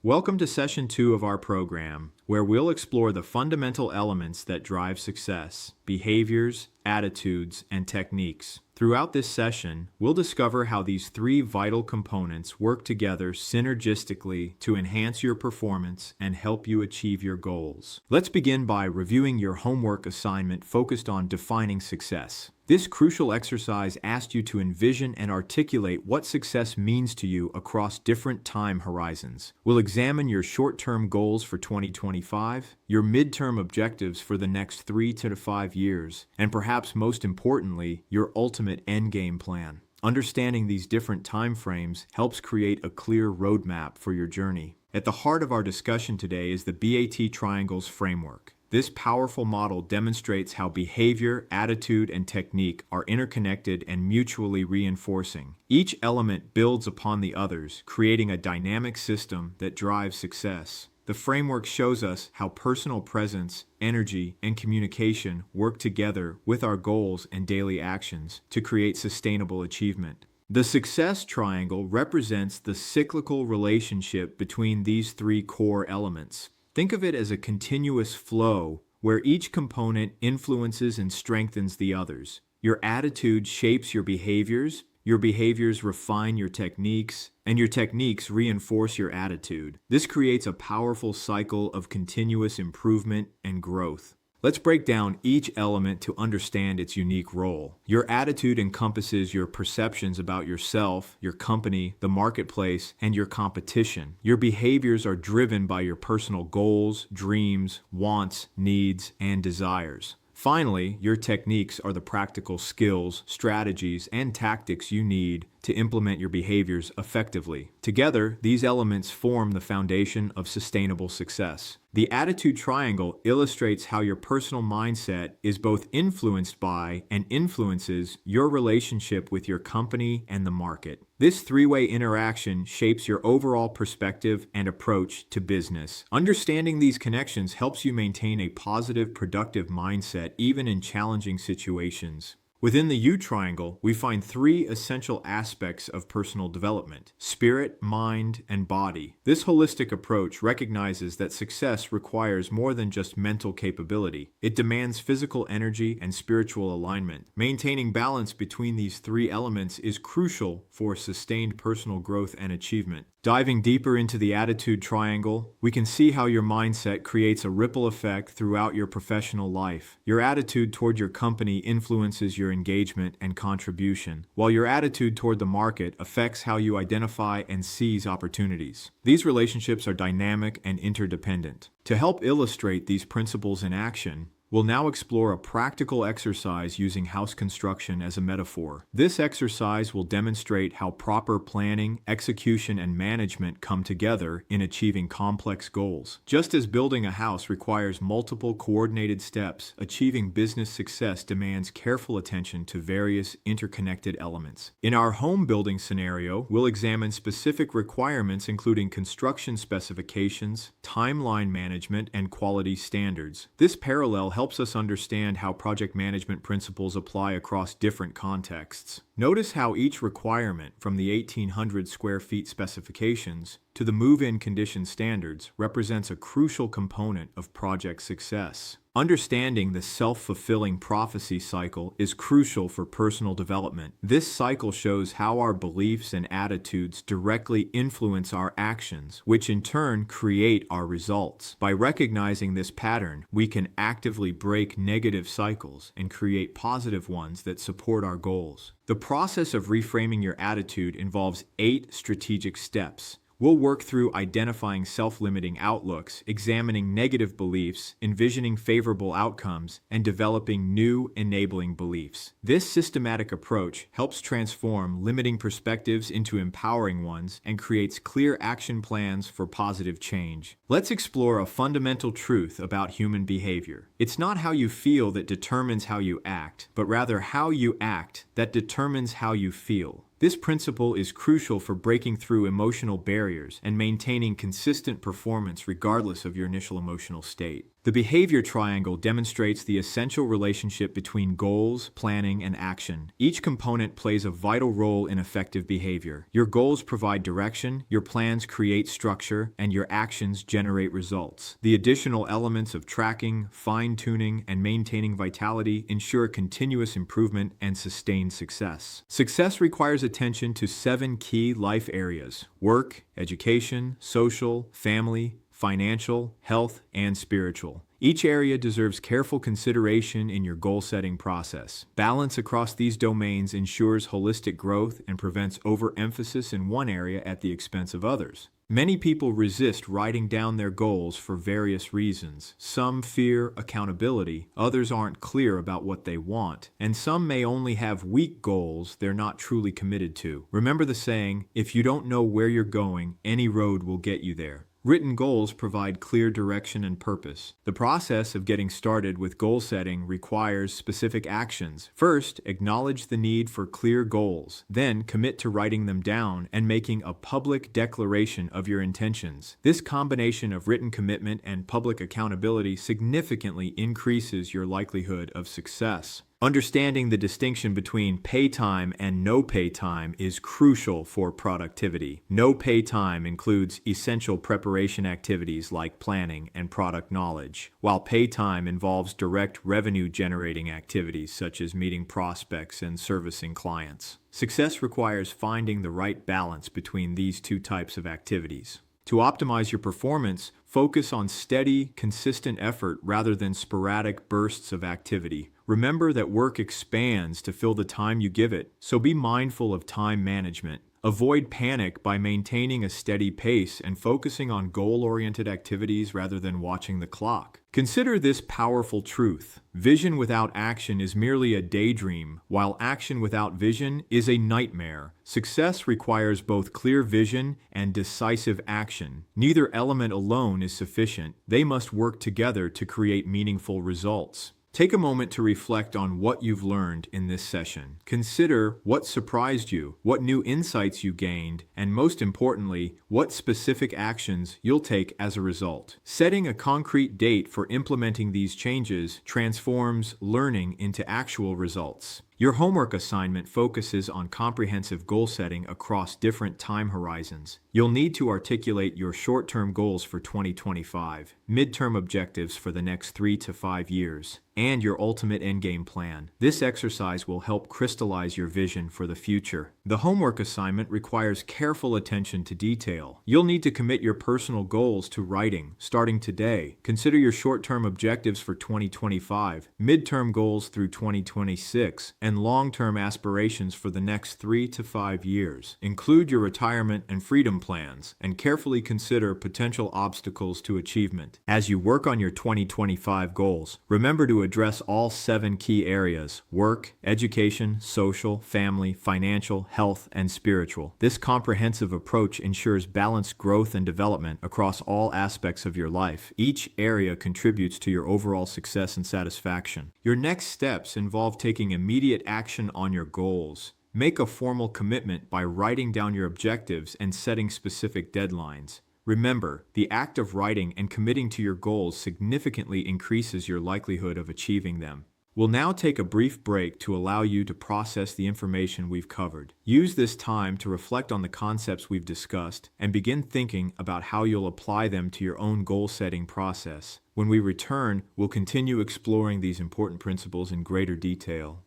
Welcome to Session 2 of our program, where we'll explore the fundamental elements that drive success, behaviors, attitudes, and techniques. Throughout this session, we'll discover how these three vital components work together synergistically to enhance your performance and help you achieve your goals. Let's begin by reviewing your homework assignment focused on defining success. This crucial exercise asked you to envision and articulate what success means to you across different time horizons. We'll examine your short-term goals for 2025, your midterm objectives for the next 3 to 5 years, and perhaps most importantly, your ultimate endgame plan. Understanding these different time frames helps create a clear roadmap for your journey. At the heart of our discussion today is the BAT Triangles framework. This powerful model demonstrates how behavior, attitude, and technique are interconnected and mutually reinforcing. Each element builds upon the others, creating a dynamic system that drives success. The framework shows us how personal presence, energy, and communication work together with our goals and daily actions to create sustainable achievement. The success triangle represents the cyclical relationship between these three core elements. Think of it as a continuous flow where each component influences and strengthens the others. Your attitude shapes your behaviors refine your techniques, and your techniques reinforce your attitude. This creates a powerful cycle of continuous improvement and growth. Let's break down each element to understand its unique role. Your attitude encompasses your perceptions about yourself, your company, the marketplace, and your competition. Your behaviors are driven by your personal goals, dreams, wants, needs, and desires. Finally, your techniques are the practical skills, strategies, and tactics you need to implement your behaviors effectively. Together, these elements form the foundation of sustainable success. The attitude triangle illustrates how your personal mindset is both influenced by and influences your relationship with your company and the market. This three-way interaction shapes your overall perspective and approach to business. Understanding these connections helps you maintain a positive, productive mindset even in challenging situations. Within the U triangle, we find three essential aspects of personal development: spirit, mind, and body. This holistic approach recognizes that success requires more than just mental capability. It demands physical energy and spiritual alignment. Maintaining balance between these three elements is crucial for sustained personal growth and achievement. Diving deeper into the attitude triangle, we can see how your mindset creates a ripple effect throughout your professional life. Your attitude toward your company influences your engagement and contribution, while your attitude toward the market affects how you identify and seize opportunities. These relationships are dynamic and interdependent. To help illustrate these principles in action, we'll now explore a practical exercise using house construction as a metaphor. This exercise will demonstrate how proper planning, execution, and management come together in achieving complex goals. Just as building a house requires multiple coordinated steps, achieving business success demands careful attention to various interconnected elements. In our home building scenario, we'll examine specific requirements including construction specifications, timeline management, and quality standards. This parallel helps us understand how project management principles apply across different contexts. Notice how each requirement, from the 1,800 square feet specifications to the move-in condition standards, represents a crucial component of project success. Understanding the self-fulfilling prophecy cycle is crucial for personal development. This cycle shows how our beliefs and attitudes directly influence our actions, which in turn create our results. By recognizing this pattern, we can actively break negative cycles and create positive ones that support our goals. The process of reframing your attitude involves 8 strategic steps. We'll work through identifying self-limiting outlooks, examining negative beliefs, envisioning favorable outcomes, and developing new enabling beliefs. This systematic approach helps transform limiting perspectives into empowering ones and creates clear action plans for positive change. Let's explore a fundamental truth about human behavior. It's not how you feel that determines how you act, but rather how you act that determines how you feel. This principle is crucial for breaking through emotional barriers and maintaining consistent performance regardless of your initial emotional state. The behavior triangle demonstrates the essential relationship between goals, planning, and action. Each component plays a vital role in effective behavior. Your goals provide direction, your plans create structure, and your actions generate results. The additional elements of tracking, fine-tuning, and maintaining vitality ensure continuous improvement and sustained success. Success requires attention to 7 key life areas: work, education, social, family, financial, health, and spiritual. Each area deserves careful consideration in your goal-setting process. Balance across these domains ensures holistic growth and prevents overemphasis in one area at the expense of others. Many people resist writing down their goals for various reasons. Some fear accountability, others aren't clear about what they want, and some may only have weak goals they're not truly committed to. Remember the saying, if you don't know where you're going, any road will get you there. Written goals provide clear direction and purpose. The process of getting started with goal setting requires specific actions. First, acknowledge the need for clear goals. Then, commit to writing them down and making a public declaration of your intentions. This combination of written commitment and public accountability significantly increases your likelihood of success. Understanding the distinction between pay time and no pay time is crucial for productivity. No pay time includes essential preparation activities like planning and product knowledge, while pay time involves direct revenue-generating activities such as meeting prospects and servicing clients. Success requires finding the right balance between these two types of activities. To optimize your performance, focus on steady, consistent effort rather than sporadic bursts of activity. Remember that work expands to fill the time you give it, so be mindful of time management. Avoid panic by maintaining a steady pace and focusing on goal-oriented activities rather than watching the clock. Consider this powerful truth. Vision without action is merely a daydream, while action without vision is a nightmare. Success requires both clear vision and decisive action. Neither element alone is sufficient. They must work together to create meaningful results. Take a moment to reflect on what you've learned in this session. Consider what surprised you, what new insights you gained, and most importantly, what specific actions you'll take as a result. Setting a concrete date for implementing these changes transforms learning into actual results. Your homework assignment focuses on comprehensive goal setting across different time horizons. You'll need to articulate your short-term goals for 2025, midterm objectives for the next 3 to 5 years, and your ultimate endgame plan. This exercise will help crystallize your vision for the future. The homework assignment requires careful attention to detail. You'll need to commit your personal goals to writing, starting today. Consider your short-term objectives for 2025, midterm goals through 2026, and long-term aspirations for the next 3 to 5 years. Include your retirement and freedom plans, and carefully consider potential obstacles to achievement. As you work on your 2025 goals, remember to address all 7 key areas: work, education, social, family, financial, health, and spiritual. This comprehensive approach ensures balanced growth and development across all aspects of your life. Each area contributes to your overall success and satisfaction. Your next steps involve taking immediate action on your goals. Make a formal commitment by writing down your objectives and setting specific deadlines. Remember, the act of writing and committing to your goals significantly increases your likelihood of achieving them. We'll now take a brief break to allow you to process the information we've covered. Use this time to reflect on the concepts we've discussed and begin thinking about how you'll apply them to your own goal-setting process. When we return, we'll continue exploring these important principles in greater detail.